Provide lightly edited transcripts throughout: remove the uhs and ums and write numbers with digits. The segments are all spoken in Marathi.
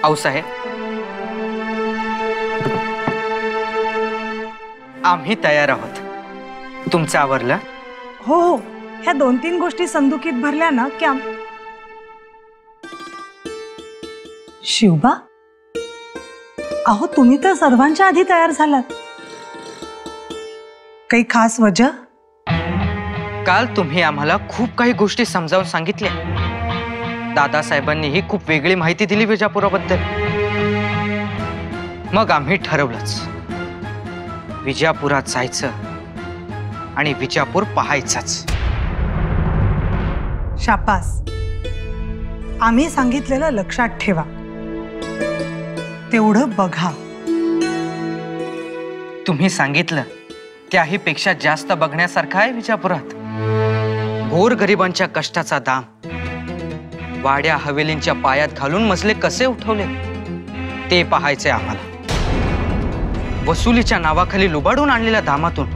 आऊसाहेब, आम्ही तयार आहोत. तुमचं आवरलं? हो हो, ह्या 2-3 गोष्टी संदुकीत भरल्या ना की शिवबा, अहो तुम्ही तर सर्वांच्या आधी तयार झालात. काही खास वजह? काल तुम्ही आम्हाला खूप काही गोष्टी समजावून सांगितल्या. दादासाहेबांनीही खूप वेगळी माहिती दिली विजापुराबद्दल. मग आम्ही ठरवलंच, विजापुरात जायचं आणि विजापूर पाहायचंच. शाबास, आम्ही सांगितलेलं लक्षात ठेवा, तेवढं बघा. तुम्ही सांगितलं त्याही पेक्षा जास्त बघण्यासारखं आहे विजापुरात. गोरगरिबांच्या कष्टाचा दाम वाड्या हवेलींच्या पायात घालून मजले कसे उठवले ते पाहायचे आम्हाला. वसुलीच्या नावाखाली लुबाडून आणलेल्या दामातून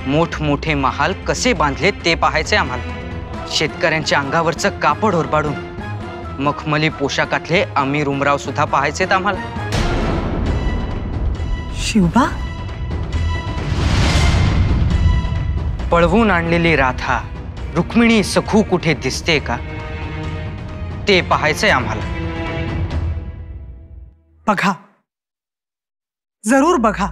मोठमोठे महाल कसे बांधले ते पाहायचे आम्हाला. शेतकऱ्यांच्या अंगावरचं कापड ओरबाडून मखमली पोशाखातले अमीर उमराव सुद्धा पाहायचेत आम्हाला. शिवबा, पळवून आणलेली राधा रुक्मिणी सखू कुठे दिसते का ते पाहायचंय आम्हाला. बघा, जरूर बघा.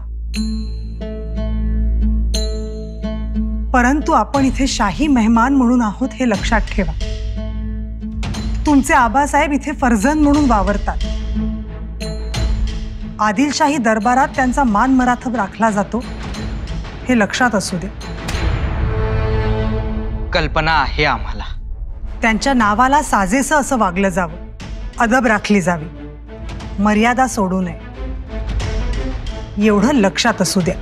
परंतु आपण इथे शाही मेहमान म्हणून आहोत हे लक्षात ठेवा. तुमचे आबासाहेब इथे फर्जंद म्हणून वावरतात. आदिलशाही दरबारात त्यांचा मान मराठा राखला जातो हे लक्षात असू दे. कल्पना आहे आम्हाला. त्यांच्या नावाला साजेसं असं वागलं जावं, अदब राखली जावी, मर्यादा सोडू नये, एवढं लक्षात असू द्या.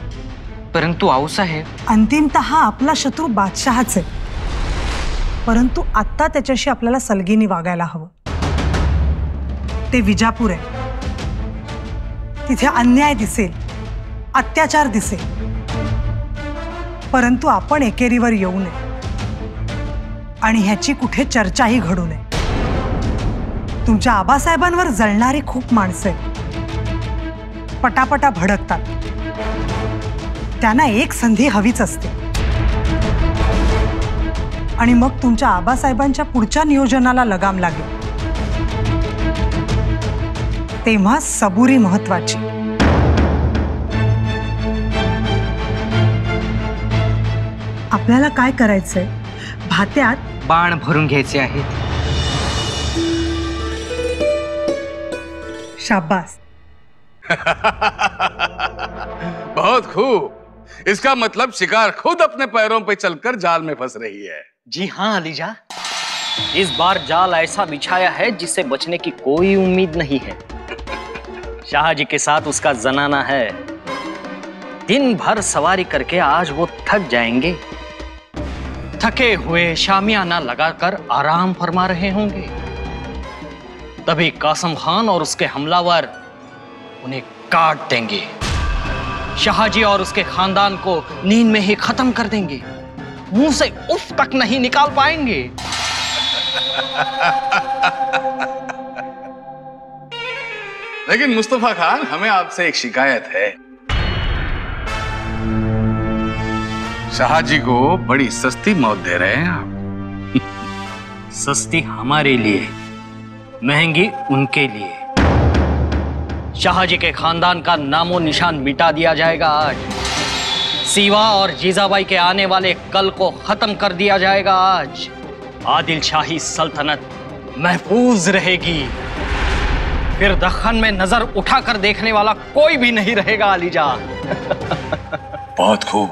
परंतु आऊसाहेब, अंतिमतः आपला शत्रू बादशहाच आहे. परंतु आत्ता त्याच्याशी आपल्याला सलगीने वागायला हवं. ते विजापूर आहे. तिथे अन्याय दिसेल, अत्याचार दिसेल, परंतु आपण एकेरीवर येऊ नये आणि ह्याची कुठे चर्चाही घडू नये. तुमच्या आबासाहेबांवर जळणारी खूप माणसं आहेत. पटापटा भडकतात. त्यांना एक संधी हवीच असते आणि मग तुमच्या आबासाहेबांच्या पुढच्या नियोजनाला लगाम लागेल. तेव्हा सबुरी महत्वाची. आपल्याला काय करायचंय? भात्यात बाण भरून घ्यायचे आहेत. शाबास. बहुत खूब. इसका मतलब शिकार खुद अपने पैरों पे चलकर जाल में फंस रही है. जी हाँ अलीजा, इस बार जाल ऐसा बिछाया है जिससे बचने की कोई उम्मीद नहीं है. शाहजी के साथ उसका जनाना है. दिन भर सवारी करके आज वो थक जाएंगे. थके हुए शामियाना लगाकर आराम फरमा रहे होंगे. तभी कासम खान और उसके हमलावर उन्हें काट देंगे. शाहजी और उसके खानदान को नींद में ही खत्म कर देंगे. मुंह से उफ तक नहीं निकाल पाएंगे. लेकिन मुस्तफा खान, हमें आपसे एक शिकायत है. शाहजी को बड़ी सस्ती मौत दे रहे हैं आप. सस्ती हमारे लिए, महंगी उनके लिए. शाहजी के खानदान का नामो निशान मिटा दिया जाएगा आज. सीवा और जीजाबाई के आने वाले कल को खत्म कर दिया जाएगा आज. आदिल शाही सल्तनत महफूज रहेगी. फिर दख्खन में नजर उठाकर देखने वाला कोई भी नहीं रहेगा अलीजा. बहुत खूब.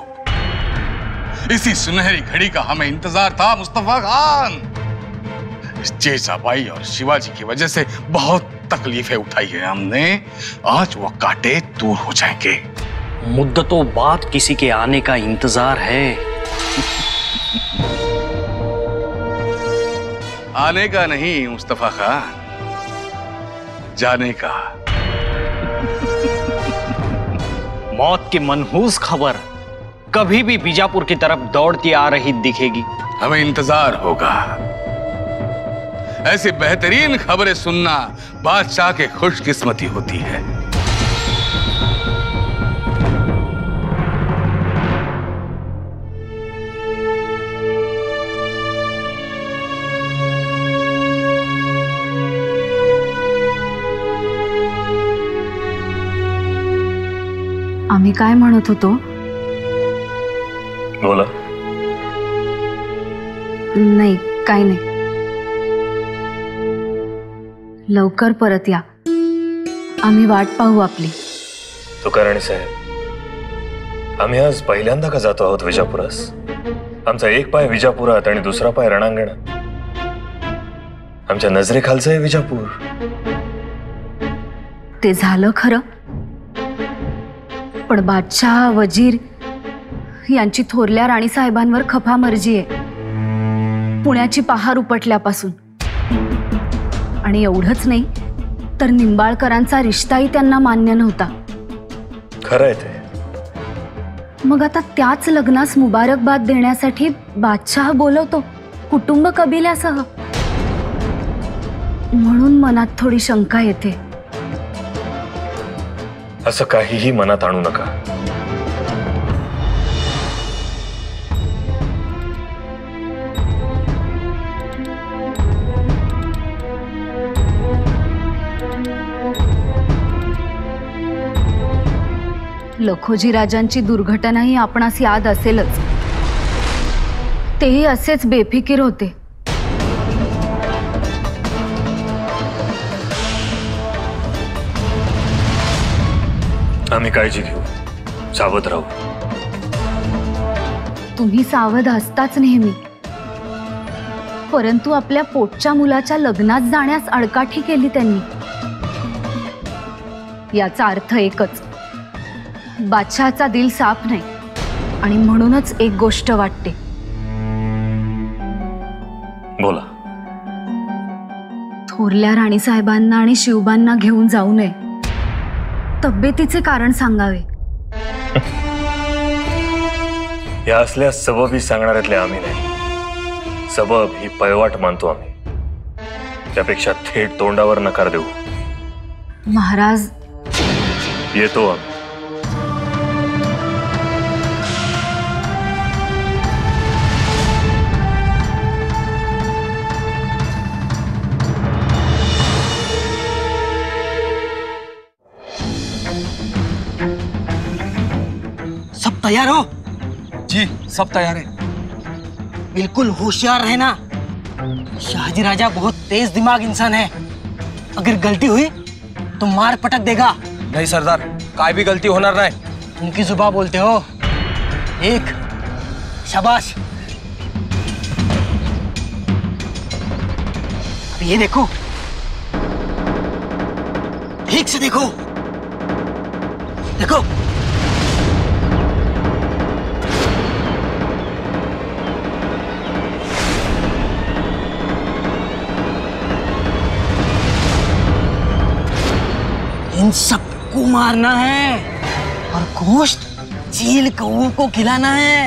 इसी सुनहरी घड़ी का हमें इंतजार था मुस्तफा खान. जीजाबाई और शिवाजी की वजह से बहुत तकलीफें उठाई है हमने. आज वो कांटे दूर हो जाएंगे. मुद्दतों बाद किसी के आने का इंतजार है. आने का नहीं मुस्तफा खान, जाने का. मौत की मनहूस खबर कभी भी बीजापुर की तरफ दौड़ती आ रही दिखेगी. हमें इंतजार होगा. ऐसी बेहतरीन खबरें सुनना बादशाह की खुशकिस्मती होती है। आम्ही काय म्हणत होतो? बोला. नाही, काय नाही. लवकर परत या, आम्ही वाट पाहू आपली. तुकाराणी साहेब, आम्ही आज पहिल्यांदा का जातो आहोत विजापुरास? आमचा एक पाय विजापुरात आणि दुसरा पाय रणांगणात. आमच्या नजरेखालचं आहे विजापूर. ते झालं खरं, पण बादशाह वजीर यांची थोरल्या राणीसाहेबांवर खफा मर्जी आहे पुण्याची पहार उपटल्यापासून. आणि एवढंच नाही तर निंबाळकरांचा रिश्ताही त्यांना मान्य नव्हता. खरं आहे ते. मग आता त्याच लग्नास मुबारकबाद देण्यासाठी बादशाह बोलवतो कुटुंब कबिल्यासह. म्हणून मनात थोडी शंका येते. असं काहीही मनात आणू नका. लखोजी राजांची दुर्घटनाही आपणास याद असेलच. तेही असेच बेफिकीर होते. आम्ही काळजी घेऊ, सावध राहू. तुम्ही सावध असताच नेहमी, परंतु आपल्या पोटच्या मुलाच्या लग्नात जाण्यास आडकाठी केली त्यांनी. याचा अर्थ एकच, बादशहाचा दिल साफ नाही. आणि म्हणूनच एक गोष्ट वाटते. बोला. थोरल्या राणीसाहेबांना आणि शिवबांना घेऊन जाऊ नये. तब्येतीचे कारण सांगावे. या असल्या सबबी सांगणाऱ्यातले आम्ही नाही. सबब ही पळवाट मानतो आम्ही. त्यापेक्षा थेट तोंडावर नकार देऊ. महाराज, येतो आम्ही. सब तैयार हो? जी, सब तैयार है. बिल्कुल होशियार रहना. शाहजी राजा बहुत तेज दिमाग इंसान है. अगर गलती हुई तो मार पटक देगा. नहीं सरदार, काय भी गलती होणार नाही. उनकी जुबान बोलते हो. एक, शाबाश. अब ये देखो, ठीक से देखो. देखो, इन सबको मारना है और गोश्त चील कौओं को खिलाना है.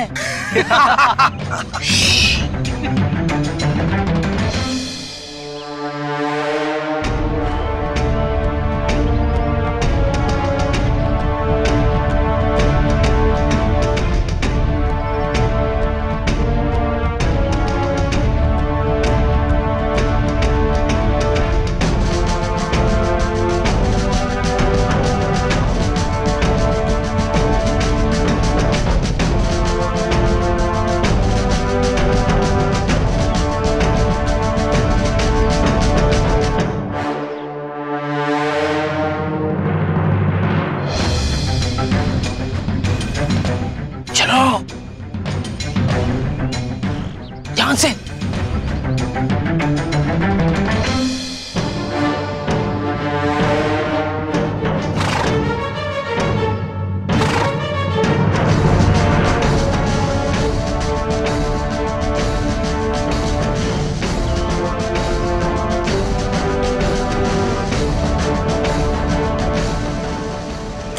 ध्यान से.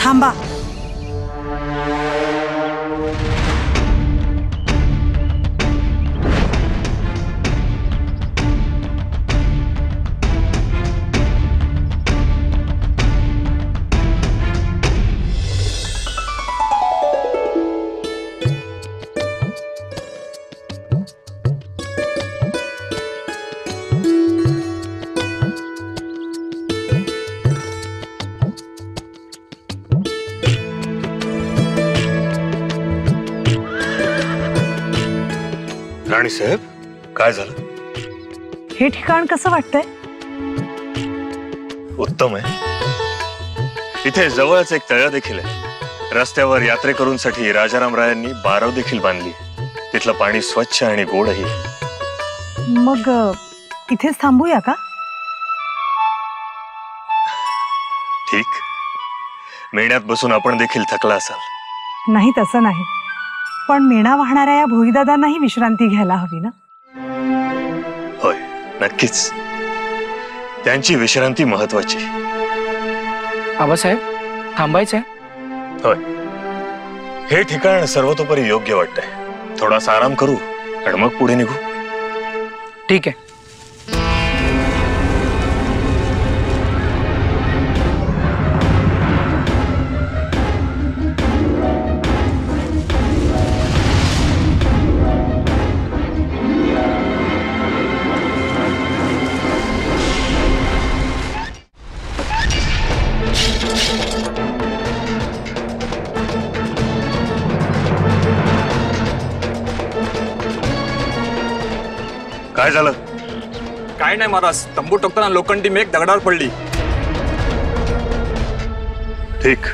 थांबा. राणीसाहेब, काय झालं? हे ठिकाण कसं वाटतंय? उत्तम आहे. इथे जवळच एक तळ देखील आहे. रस्त्यावर यात्रेकरूंसाठी राजाराम रायांनी बारव देखील बांधली. तिथलं पाणी स्वच्छ आणि गोडही आहे. मग इथेच थांबूया का? ठीक. मेण्यात बसून आपण देखील थकला असाल. नाही, तसं नाही, पण मेणा वाहणाऱ्या या भोईदादांनाही विश्रांती घ्यायला हवी ना. होय, नक्कीच. त्यांची विश्रांती महत्वाची. आबासाहेब, थांबायचंय? होय, हे ठिकाण सर्वतोपरी योग्य वाटतंय. थोडासा आराम करू आणि मग पुढे निघू. ठीक आहे. काय झालं? काय नाही महाराज, तंबू टोकताना लोखंडी मेघ दगडावर पडली. ठीक.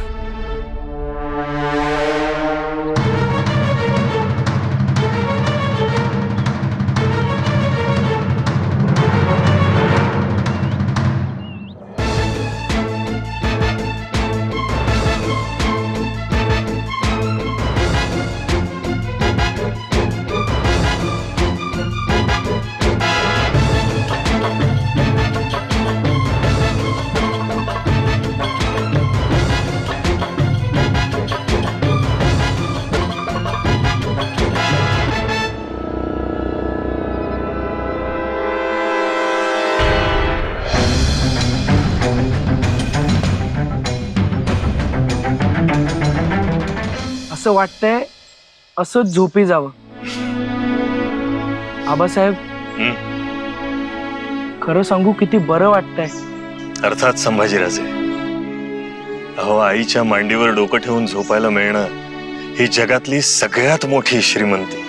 असं वाटतंय असंच झोपी जावं. आबासाहेब, खरं सांगू किती बरं वाटतंय. अर्थात संभाजीराजे. अहो, आईच्या मांडीवर डोकं ठेवून झोपायला मिळणं ही जगातली सगळ्यात मोठी श्रीमंती.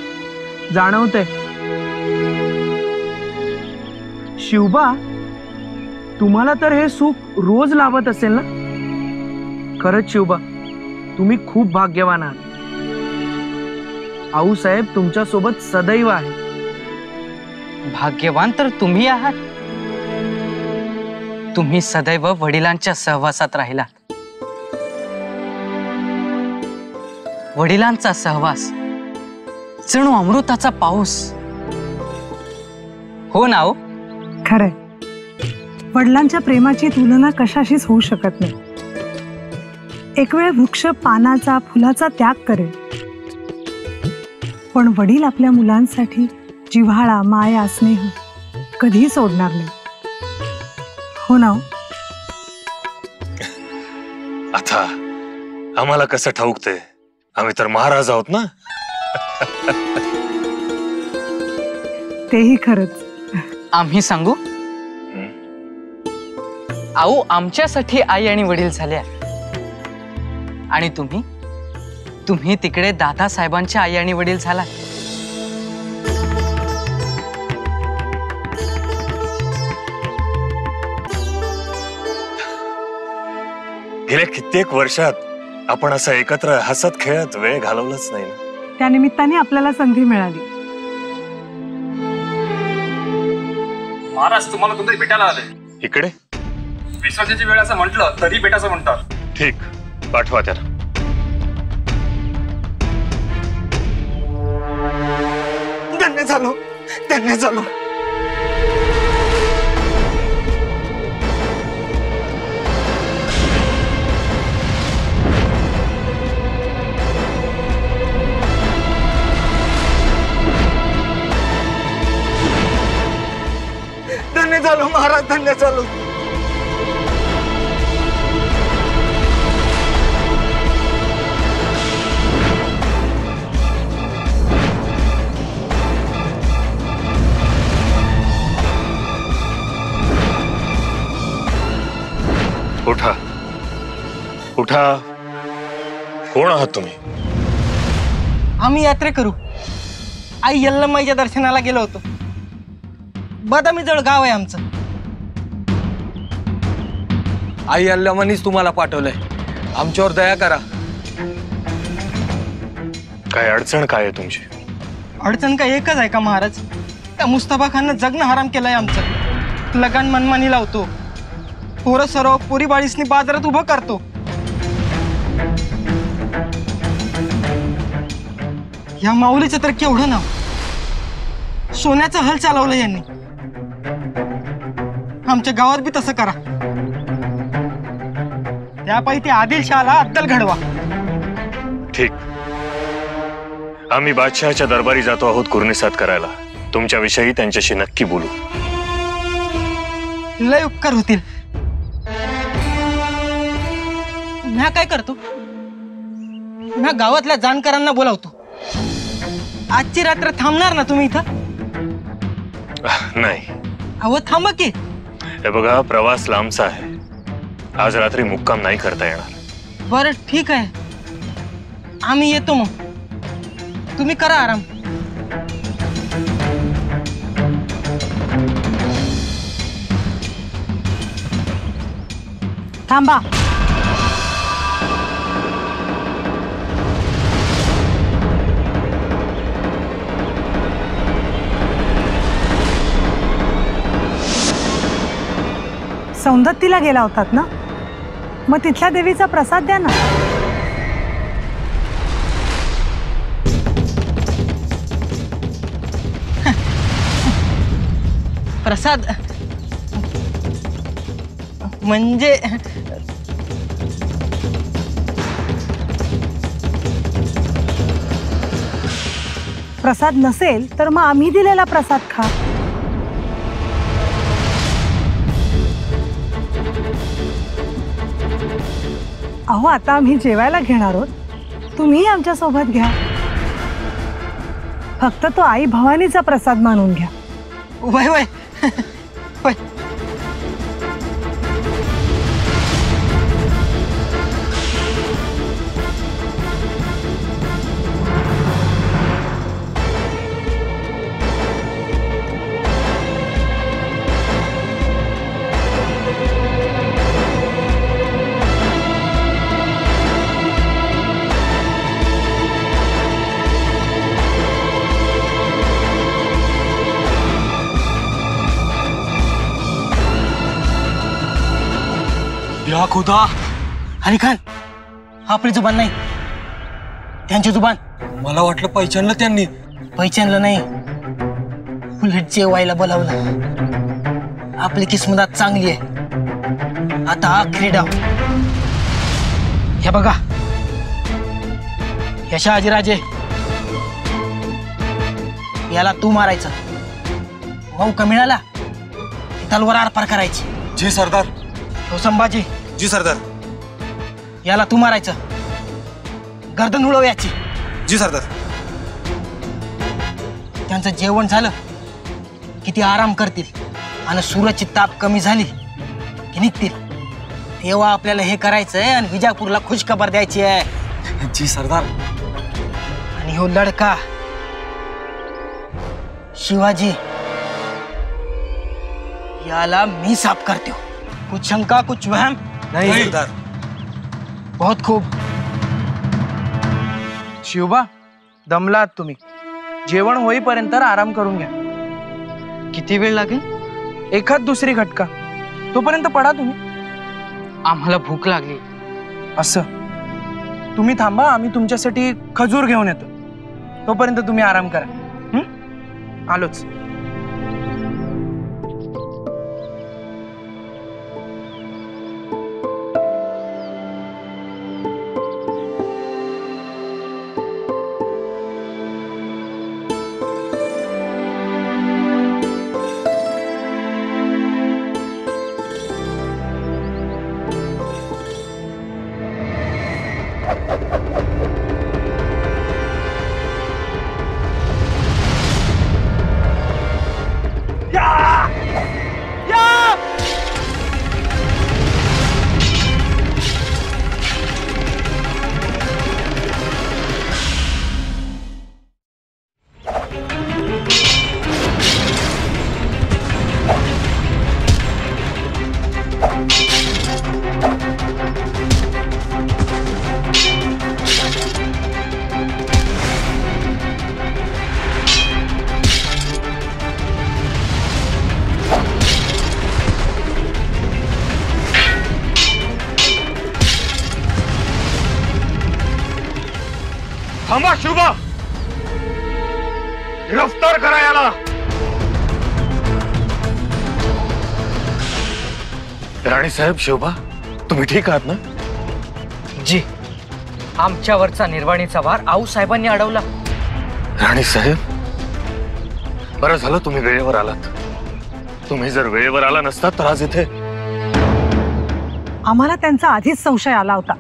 जाणवतंय. शिवबा, तुम्हाला तर हे सुख रोज लाभत असेल ना? खरंच शिवबा, तुम्ही खूप भाग्यवान आहात. आऊसाहेब तुमच्या सोबत सदैव आहे. भाग्यवान तर तुम्ही आहात. तुम्ही सदैव वडिलांच्या सहवासात राहिलात. वडिलांचा सहवास जणू अमृताचा पाऊस. हो ना हो? खरंय, वडिलांच्या प्रेमाची तुलना कशाशीच होऊ शकत नाही. एक वेळ वृक्ष पानाचा फुलाचा त्याग करेल, पण वडील आपल्या मुलांसाठी जिव्हाळा, माया, स्नेह कधीही सोडणार नाही. हो ना? आता आम्हाला कसं ठाऊकते? आम्ही तर महाराज आहोत ना. तेही खरंच. आम्ही सांगू? आऊ आमच्यासाठी आई आणि वडील झाल्या, आणि तुम्ही तिकडे दादासाहेबांच्या आई आणि वडील झाला. गेल्या कित्येक वर्षात आपण असं एकत्र हसत खेळत वेळ घालवलाच नाही ना. त्या निमित्ताने आपल्याला संधी मिळाली. महाराज, तुम्हाला कोणतरी भेटायला आले. इकडे विसर्जनाची वेळ असं म्हटलं तरी भेटायचं म्हणतात. ठीक, पाठवा त्याला. धन्य झालो, धन्य झालो. धन्य झालो महाराज, धन्य झालो. उठा उठा. कोण आहात तुम्ही? आम्ही यात्रे करू. आई यल्लमाईच्या दर्शनाला गेलो होतो. बदामी जवळ गाव आहे आमचं. आई अल्लामानीच तुम्हाला पाठवलंय. आमच्यावर दया करा. काय अडचण काय आहे तुमची? अडचण काय एकच आहे का महाराज? त्या मुस्तफा खाननं जगणं हराम केलंय आमचं. लगान मनमानी लावतो, पोरं सर्व पोरी बाळीसनी बाजारात उभं करतो. या माऊलीचं तर केवढं नाव. सोन्याचं हल चालवलं यांनी. आमच्या गावात बी तसं करा. त्यापायी ते आदिलशहाला अद्दल घडवा. ठीक, आम्ही बादशहाच्या दरबारी जातो आहोत कुर्निसात करायला. तुमच्याविषयी त्यांच्याशी नक्की बोलू. लय उपकार होतील. म्या काय करतो, म्या गावातल्या जाणकारांना बोलावतो. आजची रात्र थांबणार ना तुम्ही इथं? नाही. अहो थांबा की. हे बघा, प्रवास लांबचा आहे. आज रात्री मुक्काम नाही करता येणार. बरं ठीक आहे, आम्ही येतो. मग तुम्ही करा आराम. थांबा. सौंदत्तीला गेला होतात ना, मग तिथल्या देवीचा प्रसाद द्या ना. प्रसाद म्हणजे प्रसाद नसेल तर मग आम्ही दिलेला प्रसाद खा. अहो आता आम्ही जेवायला घेणार आहोत, तुम्ही आमच्या सोबत घ्या. फक्त तो आई भवानीचा प्रसाद मानून घ्या. वय वय वय. या खुदा, अली खान, आपली जुबान नाही, त्यांची जुबान. मला वाटलं पहिचानलं त्यांनी. पहिचानलं नाही, उलट जेवायला बोलावलं. आपली किस्मत चांगली आहे. आता आखरी डाव. हे बघा, या शहाजीराजे याला तू मारायचं. मौका मिळाला तलवार आरपार करायची. जी सरदार. तो संभाजी. जी सरदार. याला तू मारायचं, गर्दन उडव याची. जी सरदार. त्यांचं जेवण झालं किती आराम करतील आणि सूर्याची ताप कमी झाली की निघतील. तेव्हा आपल्याला हे करायचंय आणि विजापूरला खुश खबर द्यायची आहे. जी सरदार. आणि हो लडका शिवाजी, याला मी साफ करते. कुछ शंका कुछ वहम नहीं सरदार. बहुत खूब. शिवबा, दमलात तुम्ही. जेवण होईपर्यंत आराम करून घ्या. किती वेळ लागेल? एखाद दुसरी घटका. तोपर्यंत पडा तुम्ही. आम्हाला भूक लागली. असं तुम्ही थांबा, आम्ही तुमच्यासाठी खजूर घेऊन येतो. तोपर्यंत तुम्ही आराम करा. आलोच. थांबा शिवबा, गिरफ्तार करा याला. राणी साहेब, शिवबा, तुम्ही ठीक आहात ना? जी, आमच्यावरचा निर्वाणीचा भार आऊ साहेबांनी अडवला. राणी साहेब, बरं झालं तुम्ही वेळेवर आलात. तुम्ही जर वेळेवर आला नसता तर आज इथे. आम्हाला त्यांचा आधीच संशय आला होता.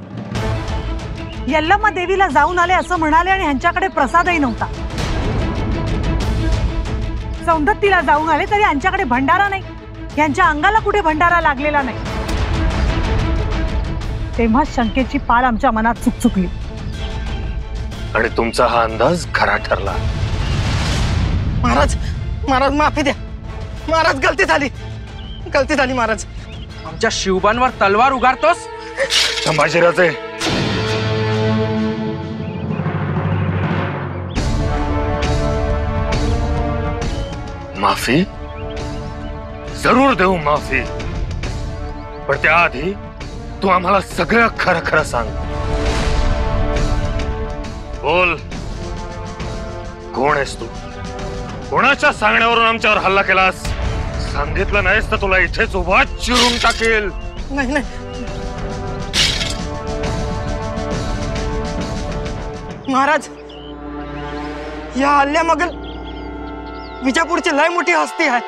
यल्लम्मा देवीला जाऊन आले असं म्हणाले आणि ह्यांच्याकडे प्रसादही नव्हता. सौंदत्तीला जाऊन आले तरी यांच्याकडे भंडारा नाही. यांच्या अंगाला कुठे भंडारा लागलेला नाही. तेव्हा शंकेची पाल आमच्या मनात चुकचुकली. आणि तुमचा हा अंदाज खरा ठरला. महाराज, महाराज माफी द्या. महाराज गलती झाली महाराज. आमच्या शिवबांवर तलवार उगारतोस? संभाजीराजे, माफी जरूर देऊ, माफी. पण त्याआधी तू आम्हाला सगळं खरं खरं सांग. बोल, कोण आहेस तू? कोणाच्या सांगण्यावरून आमच्यावर हल्ला केलास? सांगितलं नाहीस तर तुला इथेच उभा चिरून टाकेल. नाही नाही महाराज, या हल्ल्यामागं विजापूरची लय मोठी हस्ती आहे.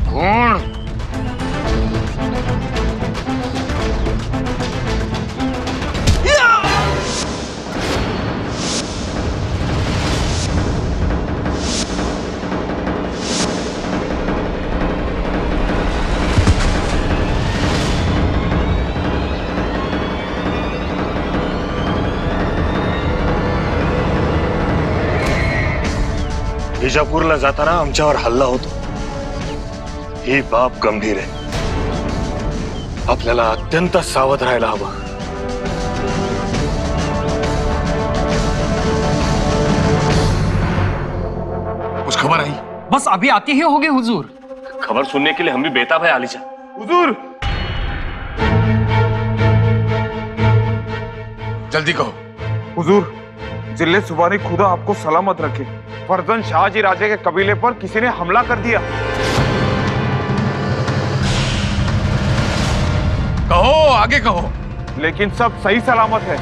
कोण? विजापूरला जाताना आमच्यावर हल्ला होतो. ही बाब गंभीर आहे. आपल्याला अत्यंत सावध राहायला हवं. कुछ खबर आई? बस अभी आती ही होगी हुजूर. खबर सुनने के लिए हम भी बेताब है आलिजा. हुजूर, जल्दी कहो. हुजूर, जिले सुबानी खुदा आपको सलामत रखे. फर्जन शाहजी राजे के कबीले पर किसी ने हमला कर दिया. कहो, आगे कहो. लेकिन सब सही सलामत है.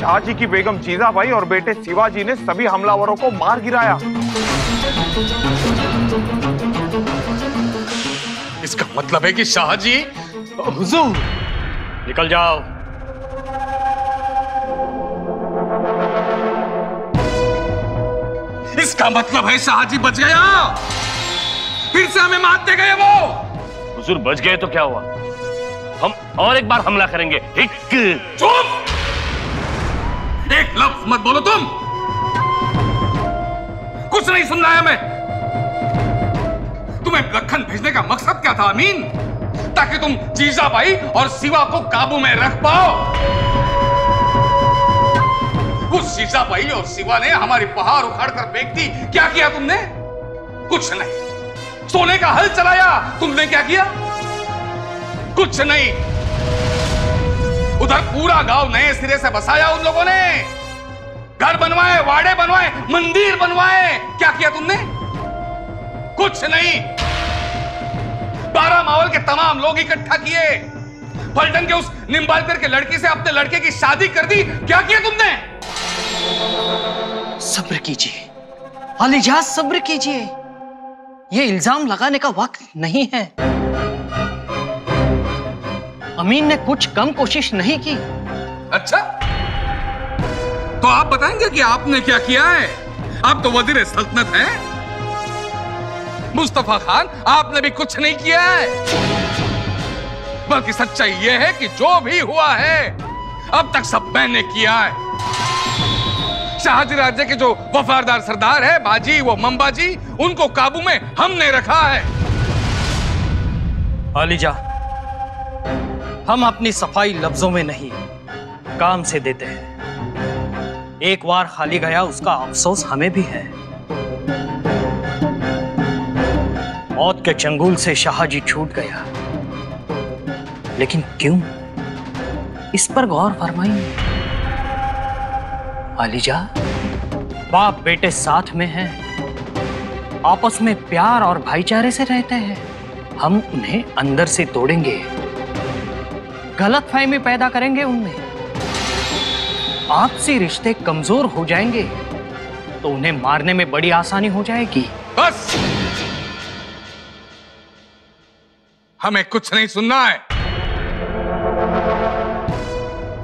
शाहजी की बेगम जीजाबाई और बेटे शिवाजी ने सभी हमलावरों को मार गिराया. इसका मतलब है कि शाहजी. हुजूर, निकल जाओ. इसका मतलब है शाहजी बच गया. फिर से हमें मारते गए वो. हुजूर, बच गए तो क्या हुआ? हम और एक बार हमला करेंगे. चुप! एक लफ्ज मत बोलो तुम. कुछ नहीं सुन रहा है मैं. तुम्हें लखन भेजने का मकसद क्या था अमीन? ताकि तुम जीजाबाई और शिवा को काबू में रख पाओ. उस जीजाबाई और शिवा ने हमारी पहाड़ उखाड़कर फेंक दी. क्या किया तुमने? कुछ नहीं. सोने का हल चलाया. तुमने क्या किया? कुछ नहीं. उधर पूरा गांव नए सिरे से बसाया उन लोगों ने. घर बनवाए, वाड़े बनवाए, मंदिर बनवाए. क्या किया तुमने? कुछ नहीं. 12 मावल के तमाम लोग इकट्ठा किए. पलटन के उस निम्बालकर के लड़की से अपने लड़के की शादी कर दी. क्या किया तुमने? सब्र कीजिए अलीजा, सब्र कीजिए. ये इल्जाम लगाने का वक्त नहीं है. अमीन ने कुछ कम कोशिश नहीं की. अच्छा, तो आप बताएंगे कि आपने क्या किया है? आप तो वजीर सल्तनत हैं. मुस्तफा खान, आपने भी कुछ नहीं किया है. बल्कि सच्चाई यह है कि जो भी हुआ है अब तक सब मैंने किया है. शाहजी राज्य के जो वफादार सरदार है बाजी, वो मंबाजी, उनको काबू में हमने रखा है. अलीजा, हम अपनी सफाई लफ्जों में नहीं, काम से देते हैं. एक बार खाली गया उसका अफसोस हमें भी है. मौत के चंगुल से शाहजी छूट गया, लेकिन क्यों, इस पर गौर फरमाइए। आलिजा, बाप बेटे साथ में हैं, आपस में प्यार और भाईचारे से रहते हैं। हम उन्हें अंदर से तोड़ेंगे, गलतफहमी पैदा करेंगे उनमें, आपसी रिश्ते कमजोर हो जाएंगे, तो उन्हें मारने में बड़ी आसानी हो जाएगी। बस, हमें कुछ नहीं सुनना है।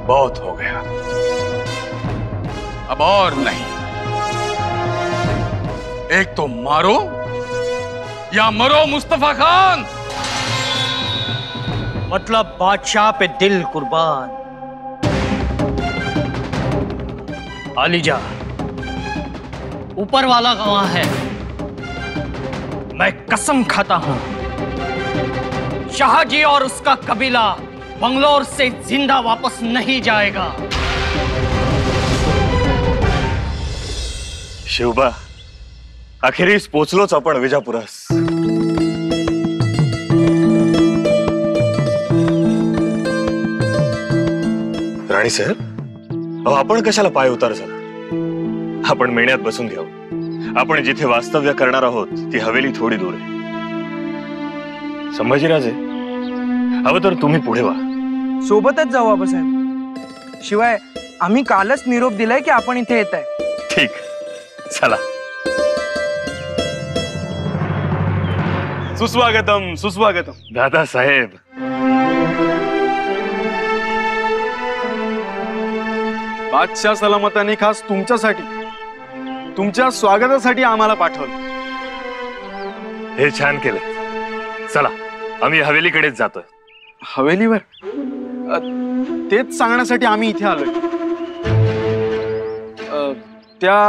बहुत हो गया, अब और नहीं। एक तो मारो या मरो मुस्तफा खान। मतलब बादशाह पे दिल कुर्बान। आलिजा, ऊपर वाला गवाह है, मैं कसम खाता हूं, शाहजी और उसका कबीला बंगलौर से जिंदा वापस नहीं जाएगा। शिवबा, अखेरीस पोचलोच आपण विजापुरास। राणी साहेब, अहो आपण कशाला पाय उतार झाला? आपण मेण्यात बसून घ्यावं। आपण जिथे वास्तव्य करणार आहोत ती हवेली थोडी दूर आहे। संभाजीराजे, हवं तर तुम्ही पुढे वा। सोबतच जाऊ आबासाहेब। शिवाय आम्ही कालच निरोप दिलाय की आपण इथे येत आहे। ठीक, चला। सुस्वागतम, सुस्वागतम। दादा साहेब, बादशाह सलामताने खास तुमच्यासाठी, तुमच्या स्वागतासाठी आम्हाला पाठवलं। हे छान केलं। चला, आम्ही हवेलीकडेच जातोय। हवेलीवर? तेच सांगण्यासाठी आम्ही इथे आलोय। त्या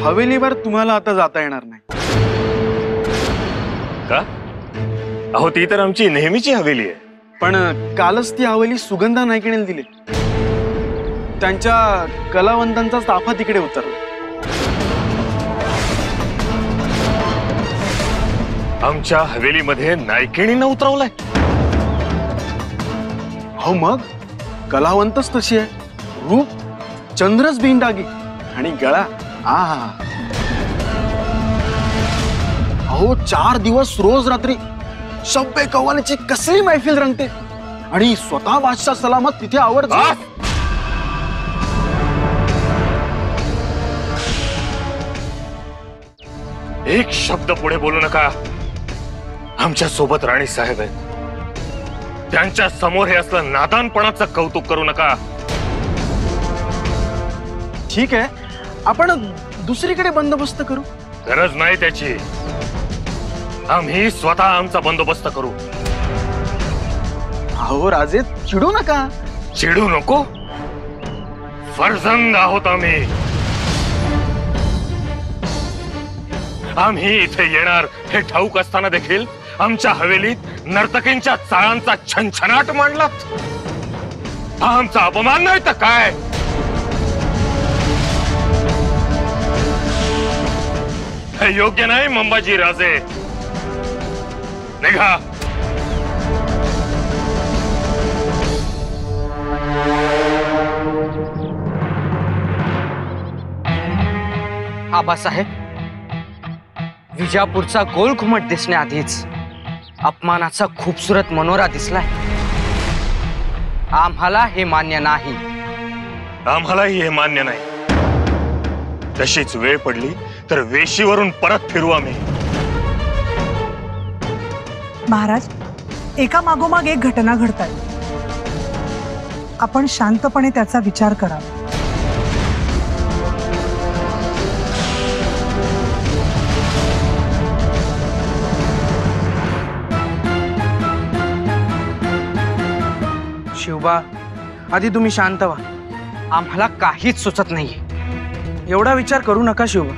हवेलीवर तुम्हाला आता जाता येणार नाही। का? अहो, ती तर आमची नेहमीची हवेली आहे। पण कालच ती हवेली सुगंधा नायकिणीला दिली। त्यांच्या कलावंतांचा ताफा तिकडे उतरला। आमच्या हवेलीमध्ये नायकिणीनं उतरवलंय? हो मग, कलावंतच तशी आहे। रूप चंद्रच बिनडागी आणि गळा आहा। अहो, 4 दिवस रोज रात्री शब्बे कव्वालीची कसली मैफिल रंगते आणि स्वतः बादशाह सलामत तिथे आवडते। एक शब्द पुढे बोलू नका। आमच्या सोबत राणी साहेब आहेत, त्यांच्या समोर हे असलं नादानपणाचं कौतुक करू नका। ठीक आहे, आपण दुसरीकडे बंदोबस्त करू। गरज नाही त्याची, आम्ही स्वतः आमचा बंदोबस्त करू। अहो राजे, चिडू नका। चिडू नको, फर्जंद आहोत आम्ही। आम्ही इथे येणार हे ठाऊक असताना देखील आमच्या हवेलीत नर्तकींच्या चाळांचा छनछनाट मांडलात। आमचा अपमान नाही तर काय? हे योग्य नाही मंबाजी राजे, निघा। आबासाहेब, विजापूरचा गोल घुमट दिसण्याआधीच अपमानाचा खूबसूरत मनोरा दिसलाय। आम्हाला हे मान्य नाही। आम्हालाही हे मान्य नाही। तशीच वेळ पडली तर वेशीवरून परत फिरू आम्ही। महाराज, एका मागोमाग एक घटना घडताय, आपण शांतपणे त्याचा विचार करावा। शिवबा, आधी तुम्ही शांत व्हा। आम्हाला काहीच सुचत नाहीये। एवढा विचार करू नका शिवबा।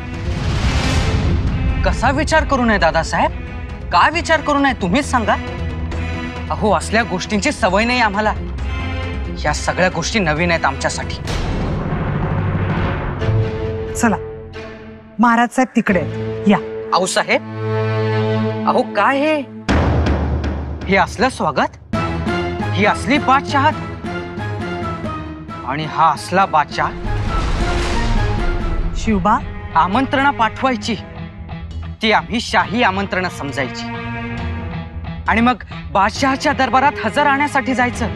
कसा विचार करू नये दादासाहेब? काय विचार करू नये तुम्हीच सांगा। अहो, असल्या गोष्टींची सवय नाही आम्हाला। या सगळ्या गोष्टी नवीन आहेत आमच्यासाठी। चला, महाराज साहेब तिकडे आहेत, या। आऊसाहेब, अहो काय हे असलं स्वागत, ही असली बादशहात आणि हा असला बादशाह. शिवबा, आमंत्रणा पाठवायची ती आम्ही शाही आमंत्रण समजायची आणि मग बादशहाच्या दरबारात हजर राहण्यासाठी जायचं.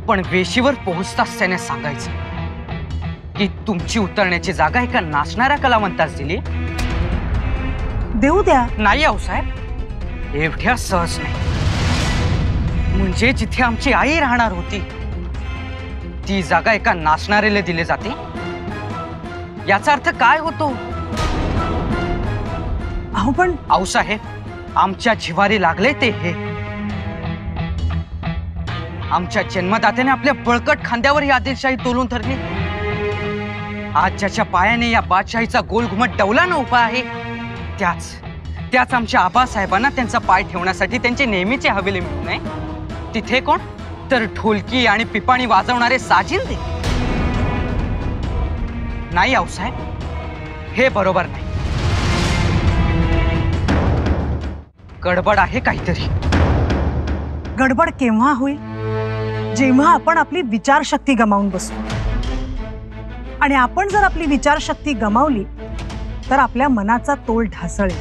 पण वेशीवर पोहोचताच त्याने सांगायचं की तुमची उतरण्याची जागा एका नाचणाऱ्या कलावंतास दिली. देऊ द्या. नाही आऊसाहेब, एवढ्या सहज नाही. म्हणजे जिथे आमची आई राहणार होती ती जागा एका नाचणाऱ्याला दिली जाते, याचा अर्थ काय होतो? अहो पण आऊसाहेब, आमच्या जिव्हारी लागले ते हे. आमच्या जन्मदात्याने आपल्या बळकट खांद्यावर ही आदिलशाही तोलून धरली. आज ज्याच्या पायाने या बादशाहीचा गोल घुमट डौलानं उभा आहे त्याच आमच्या आबासाहेबांना त्यांचा पाय ठेवण्यासाठी त्यांचे नेहमीचे हवेली मिळू नये. तिथे कोण तर ढोलकी आणि पिपाणी वाजवणारे साजिंदे. नाही आऊसाहेब, हे बरोबर नाही. गडबड आहे काहीतरी. गडबड केव्हा होईल? जेव्हा आपण आपली विचारशक्ती गमावून बसू. आणि आपण जर आपली विचारशक्ती गमावली तर आपल्या मनाचा तोल ढासळेल.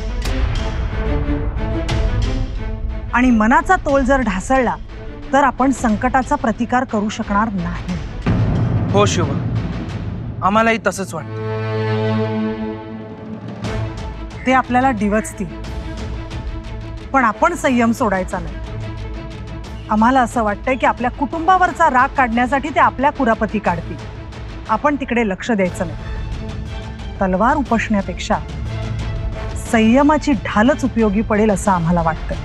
आणि मनाचा तोल जर ढासळला तर आपण संकटाचा प्रतिकार करू शकणार नाही. हो शिवबा, आम्हालाही तसंच वाटतं. ते आपल्याला डिवचतील, पण आपण संयम सोडायचा नाही. आम्हाला असं वाटतंय की आपल्या कुटुंबावरचा राग काढण्यासाठी ते आपल्या कुरापती काढतील. आपण तिकडे लक्ष द्यायचं नाही. तलवार उपसण्यापेक्षा संयमाची ढालच उपयोगी पडेल असं आम्हाला वाटतं.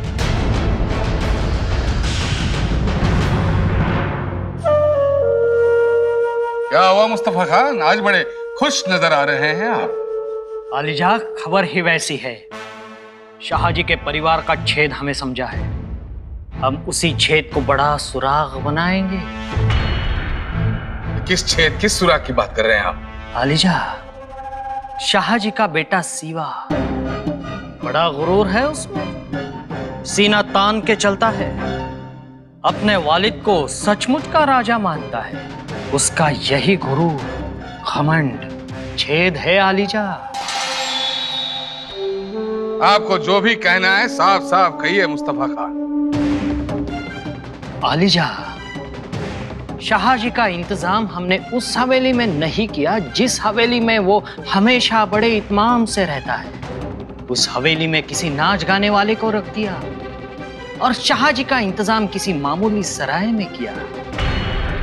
क्या हुआ मुस्तफा खान, आज बड़े खुश नजर आ रहे हैं आप. आलिजा, खबर ही वैसी है. शाहजी के परिवार का छेद हमें समझा है. हम उसी छेद को बड़ा सुराग बनाएंगे. किस छेद, किस सुराग की बात कर रहे हैं आप? आलिजा, शाहजी का बेटा सीवा, बड़ा गुरूर है उसमें. सीना तान के चलता है. अपने वालिद को सचमुच का राजा मानता है. उसका यही गुरूर, घमंड, छेद है आलिजा. आपको जो भी कहना है साफ साफ कहिए मुस्तफा खान. आलिजा, शाहजी का इंतजाम हमने उस हवेली में नहीं किया जिस हवेली में वो हमेशा बड़े इत्माम से रहता है. उस हवेली में किसी नाच गाने वाले को रख दिया और शाहजी का इंतजाम किसी मामूली सराय में किया.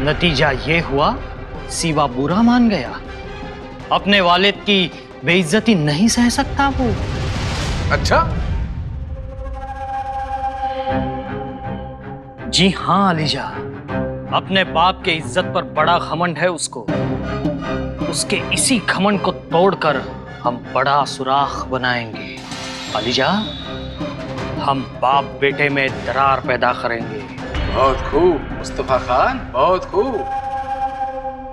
नतीजा ये हुआ, सीवा बुरा मान गया. अपने वालिद की बेइज्जती नहीं सह सकता वो. अच्छा, जी हाँ आलिजा, अपने बाप के इज्जत पर बड़ा घमंड है उसको. उसके इसी घमंड को तोड़कर हम बड़ा सुराख बनाएंगे. आलिजा, हम बाप बेटे में दरार पैदा करेंगे. बहुत खूब मुस्तफा खान, बहुत खूब.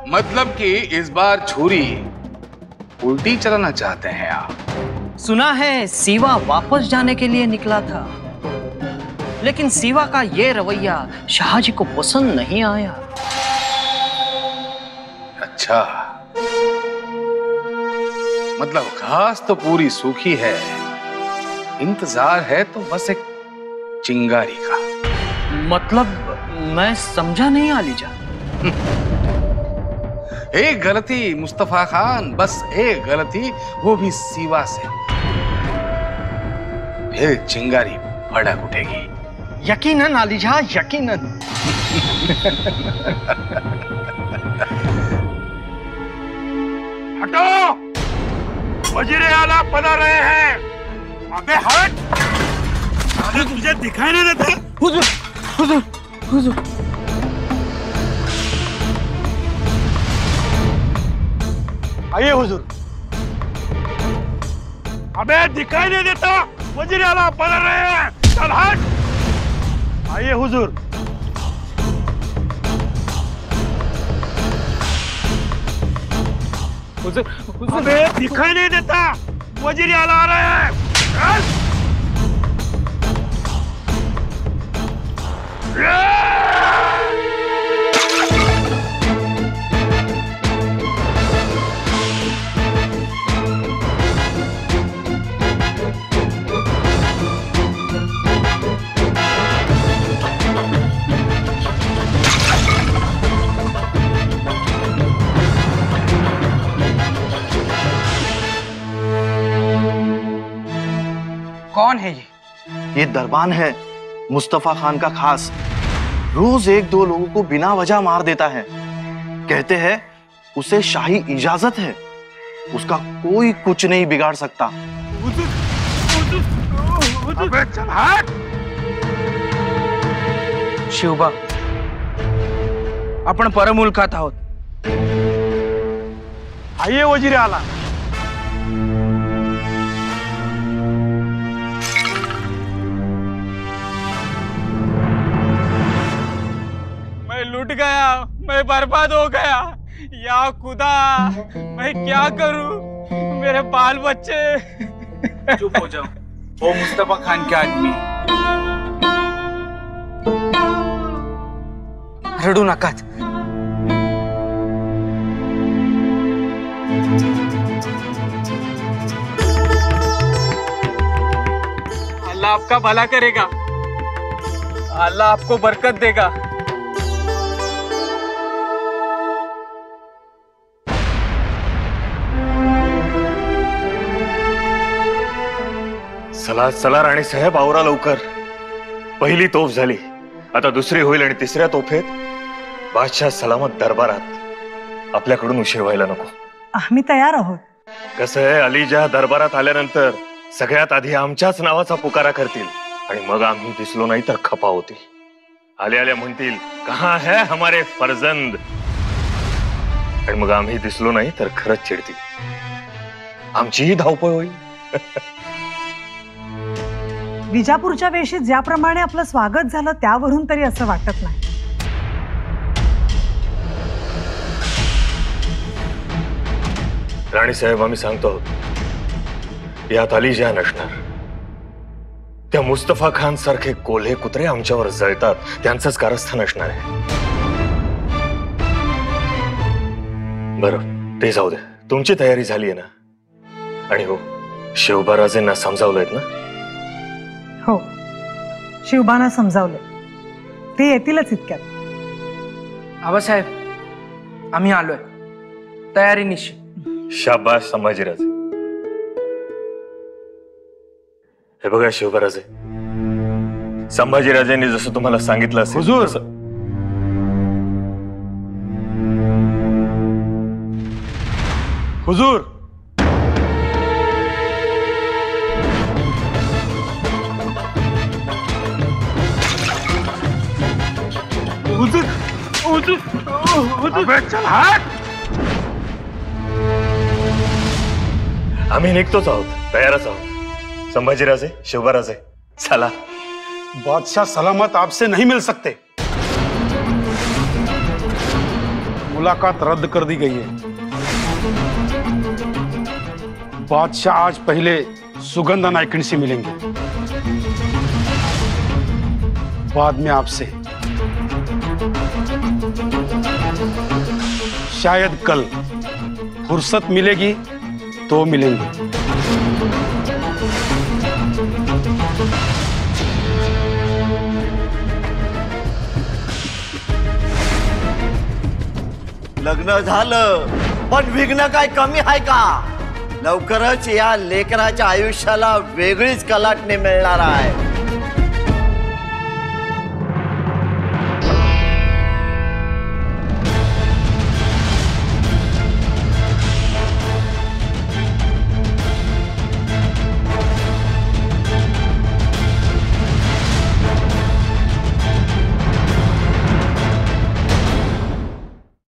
मतलब कि इस बार छुरी उल्टी चलाना चाहते हैं आप. सुना है सीवा वापस जाने के लिए निकला था, लेकिन सीवा का ये रवैया शाहजी को पसंद नहीं आया. अच्छा, मतलब घास तो पूरी सूखी है, इंतजार है तो बस एक चिंगारी का. मतलब मैं समझा नहीं आलिजा. एक गलती मुस्तफा खान, बस एक गलती, वो भी सीवा से, फिर चिंगारी भड़क उठेगी. यकीनन आलिजा, यकीनन. हटो, वजीरे आला पधा रहे हैं. अबे हट. अरे तुझे दिखाई नहीं देता? हुजूर, हुजूर, हुजूर. आइए हुजूर. अबे दिखाई नहीं देता? वजीरे आला पधा रहे हैं. चल हट. आइए हुजूर. अबे दिखाई नहीं देता? वजीरे आला आ रहे हैं. कौन है ये दरबान है, मुस्तफा खान का खास। रोज एक दो लोगों को बिना वजह मार देता है। कहते हैं उसे शाही इजाजत है, उसका कोई कुछ नहीं बिगाड़ सकता। अबे चल हट। शिवबा, आपण परमुलकात आहोत। आइए वजीर आला। मैं लूट गया, मैं बर्बाद हो गया। या खुदा, मैं क्या करूं? मेरे बाल बच्चे। चुप हो जाओ, वो मुस्तफा खान के आदमी। रडू नकात। अल्लाह आपका भला करेगा, अल्लाह आपको बरकत देगा। चला चला राणी साहेब, आवरा लवकर। पहिली तोफ झाली, आता दुसरी होईल आणि तिसऱ्या तोफेत बादशाह सलामत दरबारात। आपल्याकडून उशीर व्हायला नको। आम्ही तयार आहोत। कसं आहे, अलीजा दरबारात आल्यानंतर सगळ्यात आधी आमच्याच नावाचा पुकारा करतील आणि मग आम्ही दिसलो नाही तर खपा होतील। आले आले म्हणतील कहां है हमारे फर्जंद, आणि मग आम्ही दिसलो नाही तर खरंच चिडतील। आमचीही धावपळ होईल। विजापूरच्या वेशीत ज्याप्रमाणे आपलं स्वागत झालं त्यावरून तरी असं वाटत नाही। राणी साहेब, आम्ही सांगतो यात अलीजा नसणार। त्या मुस्तफा खान सारखे कोल्हे कुत्रे आमच्यावर जळतात, त्यांचंच कारस्थान असणार आहे। बरं, ते जाऊ दे। तुमची तयारी झाली आहे ना? आणि हो, शिवबाराजेंना समजावलंय ना? हो, शिवबाना समजावले, ते येतीलच इतक्यात। आबासाहेब, आम्ही आलोय, तयारी निश्चित। शाबाश संभाजीराजे। हे बघा शिवबाराजे, संभाजीराजेंनी जसं तुम्हाला सांगितलं असेल हुजूर, हुजूर, हुजूर, हुजूर, अबे चल हट। आम्ही निघतोच आहोत, तयारच आहोत। संभाजीराजे, शिवबाराजे, चला। बादशाह सलामत आपसे नहीं मिल सकते। मुलाकात रद्द कर दी गई है। बादशाह आज पहले सुगंधा नायकन से मिलेंगे, बाद में आपसे। शायद कल फुर्सत मिलेगी तो मिलेंगे। लग्न झालं पण विघ्न काय कमी आहे का? लवकरच या लेकराच्या आयुष्याला वेगळीच कलाटणी मिळणार आहे।